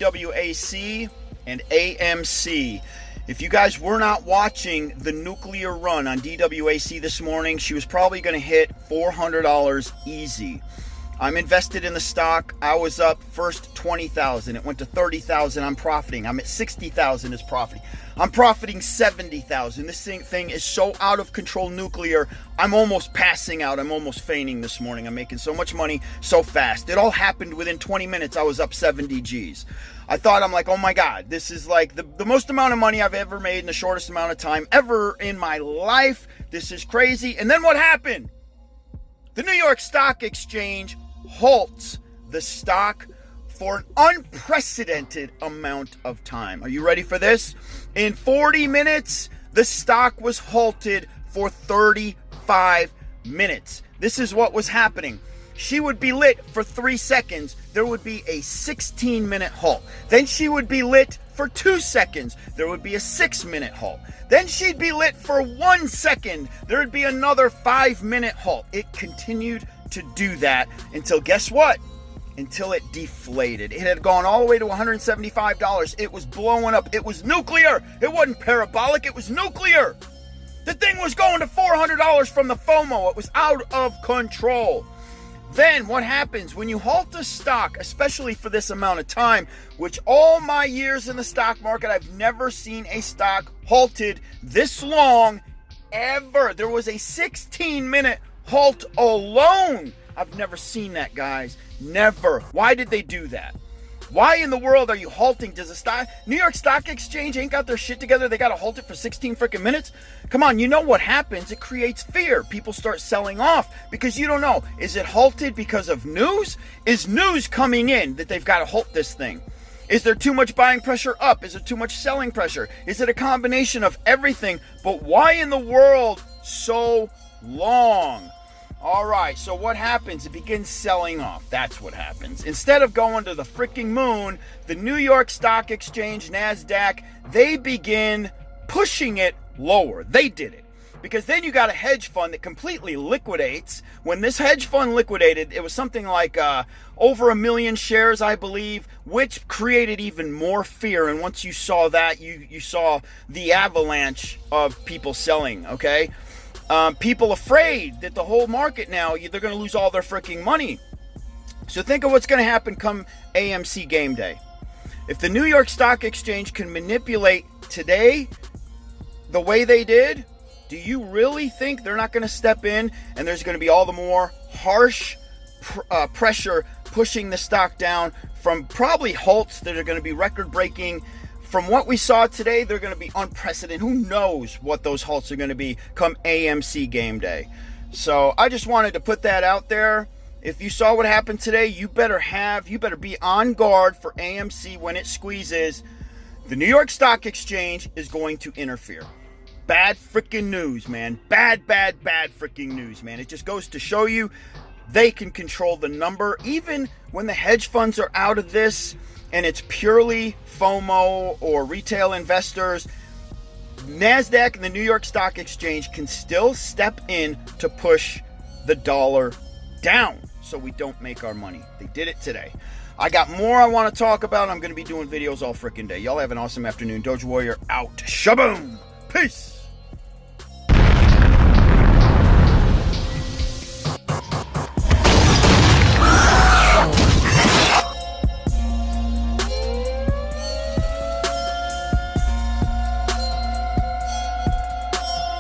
DWAC and AMC. If you guys were not watching the nuclear run on DWAC this morning, she was probably going to hit $400 easy. I'm invested in the stock. I was up first 20,000. It went to 30,000. I'm profiting. I'm at 60,000 is profiting. I'm profiting 70,000. This thing is so out of control nuclear. I'm almost passing out. I'm almost fainting this morning. I'm making so much money so fast. It all happened within 20 minutes. I was up 70 G's. I'm like, oh my God, this is like the most amount of money I've ever made in the shortest amount of time ever in my life. This is crazy. And then what happened? The New York Stock Exchange halts the stock for an unprecedented amount of time. Are you ready for this? In 40 minutes, the stock was halted for 35 minutes. This is what was happening. She would be lit for 3 seconds. There would be a 16-minute halt. Then she would be lit for 2 seconds. There would be a 6-minute halt. Then she'd be lit for 1 second. There would be another 5-minute halt. It continued to do that until, guess what? Until it deflated. It had gone all the way to $175. It was blowing up. It was nuclear. It wasn't parabolic. It was nuclear. The thing was going to $400 from the FOMO. It was out of control. Then what happens when you halt a stock, especially for this amount of time, which all my years in the stock market, I've never seen a stock halted this long ever. There was a 16-minute halt alone. I've never seen that, guys. Never. Why did they do that? Why in the world are you halting? Does the New York Stock Exchange ain't got their shit together? They got to halt it for 16 freaking minutes? Come on, you know what happens? It creates fear. People start selling off because you don't know. Is it halted because of news? Is news coming in that they've got to halt this thing? Is there too much buying pressure up? Is there too much selling pressure? Is it a combination of everything? But why in the world so long? All right, so what happens? It begins selling off. That's what happens. Instead of going to the freaking moon, the New York Stock Exchange, NASDAQ, they begin pushing it lower. They did it. Because then you got a hedge fund that completely liquidates. When this hedge fund liquidated, it was something like over 1 million shares, I believe, which created even more fear. And once you saw that, you saw the avalanche of people selling, okay? People afraid that the whole market now, they're going to lose all their freaking money. So think of what's going to happen come AMC game day. If the New York Stock Exchange can manipulate today the way they did, do you really think they're not going to step in and there's going to be all the more harsh pressure pushing the stock down from probably halts that are going to be record-breaking? From what we saw today, they're going to be unprecedented. Who knows what those halts are going to be come AMC game day. So I just wanted to put that out there. If you saw what happened today, you better be on guard for AMC when it squeezes. The New York Stock Exchange is going to interfere. Bad freaking news, man. Bad freaking news, man. It just goes to show you they can control the number. Even when the hedge funds are out of this, and it's purely FOMO or retail investors, NASDAQ and the New York Stock Exchange can still step in to push the dollar down so we don't make our money. They did it today. I got more I want to talk about. I'm going to be doing videos all freaking day. Y'all have an awesome afternoon. Doge Warrior out. Shaboom. Peace.